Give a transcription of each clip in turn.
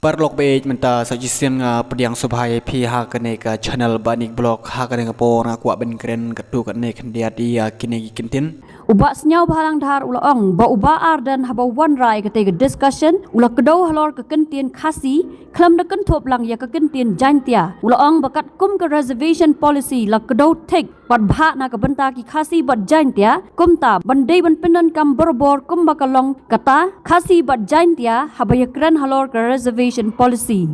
Parlok page menta suggestion nga pediang subhai pi ha kene ka channel banik blog ha kene ka por nga kwa ben kren katu kene kendia dia kine kintin Uba senyau bahalang dhar ulaong ba uba ardan haba one rai kete discussion ula kedau halor ke kentian khasi klam de kentop lang ya ke kentian jantia ulaong bakat kum ke reservation policy la kedau tek bat bha na ke benta ki khasi bat jantia kumta bandai ban pinan kam berbor kum bakalong kata khasi bat jantia haba ya kren halor ke reservation policy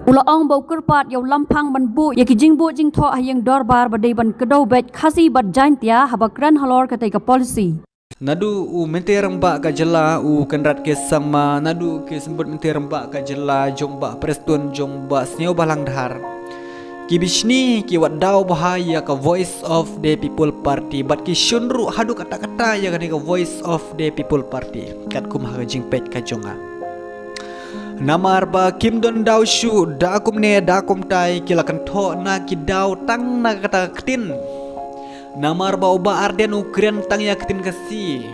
Ulaong bau kerpat yau lampang ban bu ya ki jing bu jing tho hayang dorbar badai ban kedau bet khasi bat jantia haba kran halor kate ka policy nadu u mente ramba ka jela u kenrat ke sama nadu ke sembut mente ramba ka jela jomba preston jomba snyau balang dhar ki bishni ki wadau bahaya ka voice of the people party bat ki shunru hadu kata-kata ya ka voice of the people party kat kum ha jing pet ka jonga Namar ba kim don daw shu da kum ne da kum tai kilakan tho na ki daw tang na kata ktin Namar ba uba arden ukren tang ya ktin kasi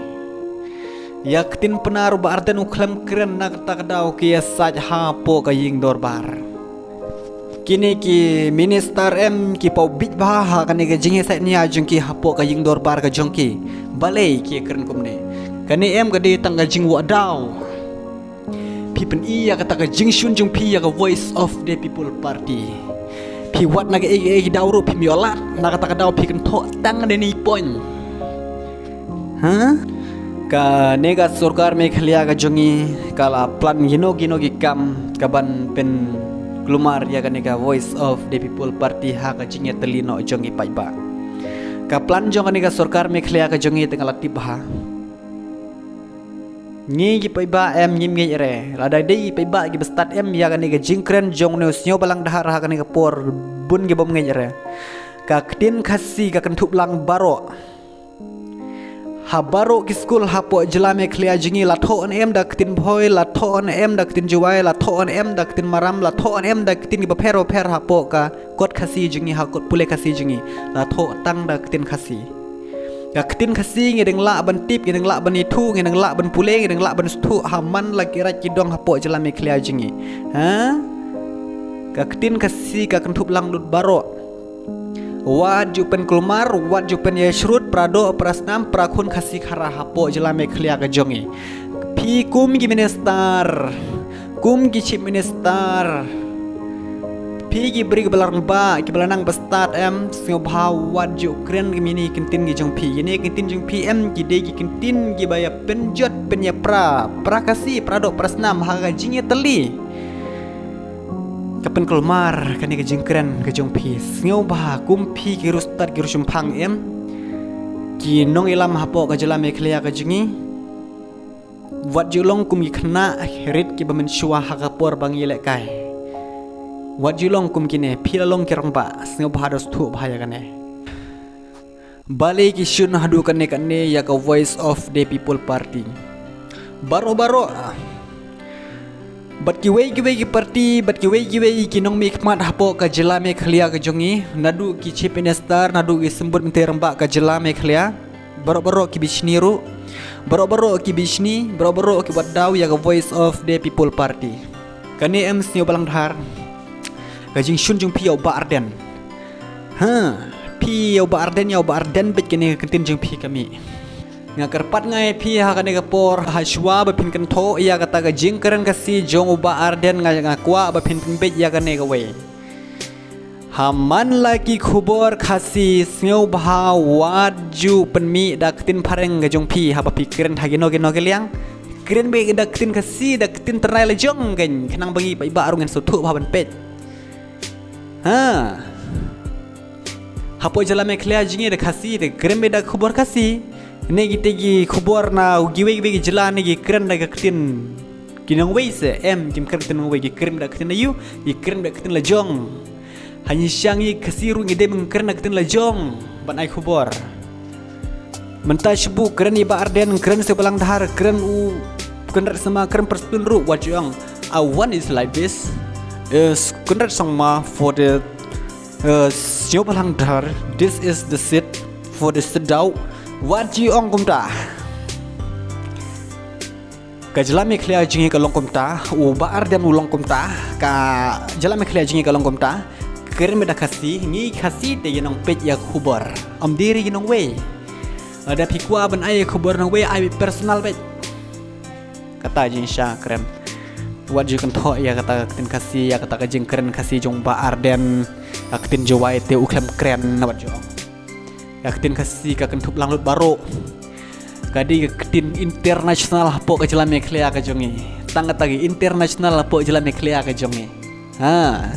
ya ktin penar uba arden uklam kren na kata daw ki saj ha po ka ying dorbar kini ki minister em ki pau bit ba ha kan ga jing sai nya jung ki ha po ka ying dorbar ka jong ki balai ki kren kum ne kani em ga di tang ga jing wa daw Pipen iya kata ka jing shun jung pi ya ka voice of the people party pi wat na ga dauro pi miolat na kata ka daw pi kan tho tang de ni pon ha ka nega sarkar me khlia ka jongi kala plan gino gi kam kaban pen glumar ya ka nega voice of the people party ha ka jing ya telino jongi pai ba ka plan jong ka nega sarkar me khlia ka jongi tengala tibha Ngi gi pai ba em nyim ngi re la dai dei pai ba gi bestat em ya kan ga jingkren jong ne snyo balang dahar ha kan ga por bun gi bom ngi re ka ktin khasi ka kan thup lang baro ha baro ki school ha po jelame khlia jingi la tho on em da ktin bhoi la tho on em da ktin juwai la tho on em da ktin maram la tho on em da ktin gi ba phero pher ha po ka kot khasi jingi ha kot pule khasi jingi la tho tang da ktin khasi Ya ketin kasi ngedeng la ban tip ngedeng la ban itu ngedeng la ban pule ngedeng la ban stu haman lagi rat kidong hapo jalan me khlia jingi ha ka ketin kasi ka kentup lang lut baro wat jupen kulmar wat jupen yeshrut prado prasnam prakun kasi khara hapo jalan me khlia ka jongi pi kum gi minister kum gi chief minister Pigi beri kebelarang ba, kebelarang bestat em, sengau bahawat juk keren kemini kentin gijong pi, ini kentin jong pi em, gide kentin gibaya penjot penya pra kasi pradok prasnam haga jingnya teli. Kapan kelmar kani gijong keren gijong pi, sengau bah kumpi kirustat kirusumpang em, kinong ilam hapo kajelam eklia kajingi. Wat julong kumi kena herit kibamen shua haga por bangi lekai. Wat julong kum kine pila long kirang ba sengau bahados tu bahaya kane balik isun hadu kane ya ka voice of the people party baro bat ki wei party bat ki wei kinong mi khmat hapo ka jelame khlia ka jongi nadu ki chief minister nadu ki sembut menterang ba ka jelame khlia baro ki bishni ru baro ki bishni baro ki wadau ya ka voice of the people party kane em snyo balang dhar Gajing shun jung pi yau ba arden pi yau ba arden bet kene kentin jung pi kami ngakarpat ngai pi ha kane ka por ha shwa ba pin kan tho ya kata gajing keren kasi jong ba arden ngakwa ba pin bet ya kane ka we haman lagi khubor khasi snyo ba waju penmi dak tin pareng gajong pi ha ba pi keren hagino geliang keren be dak tin kasi dak tin terai le jong gen kenang bangi ba arungan sutu ba ban pet Hapo jalan meklia jingi de kasi de keren beda khubor kasi ne gitegi khubor na giwe jalan ne gi keren da gatin kinong wei se em kim keren wei gi keren da gatin ayu gi keren da gatin la jong hanyi syang gi kasi ru ngide meng keren da gatin la jong ban ai khubor menta shbu keren iba arden keren se balang dhar keren u keren sama keren perspun ru wajong one is like this is kunrat sangma for the sio balang dhar this is the sit for the sedau wat ji ong kumta ka jalame khlia jingi ka longkom ta u baar dan ulong komta ka jalame khlia jingi ka longkom ta kerme da khasi ngi khasi te yenong pet ya khubor amdiri yenong we ada pikwa ban ai khubor nong we ai personal bet kata jin sha krem wat ju kan tho ya kata tin khasi ya kata ka jing keren khasi jong baar dan aktin jawai te u klem kren na wat jo aktin khasi ka kan thup langlut baro kadi ketin internasional po ke jalan meklea ke jongi tangat lagi internasional po jalan meklea ke jongi ha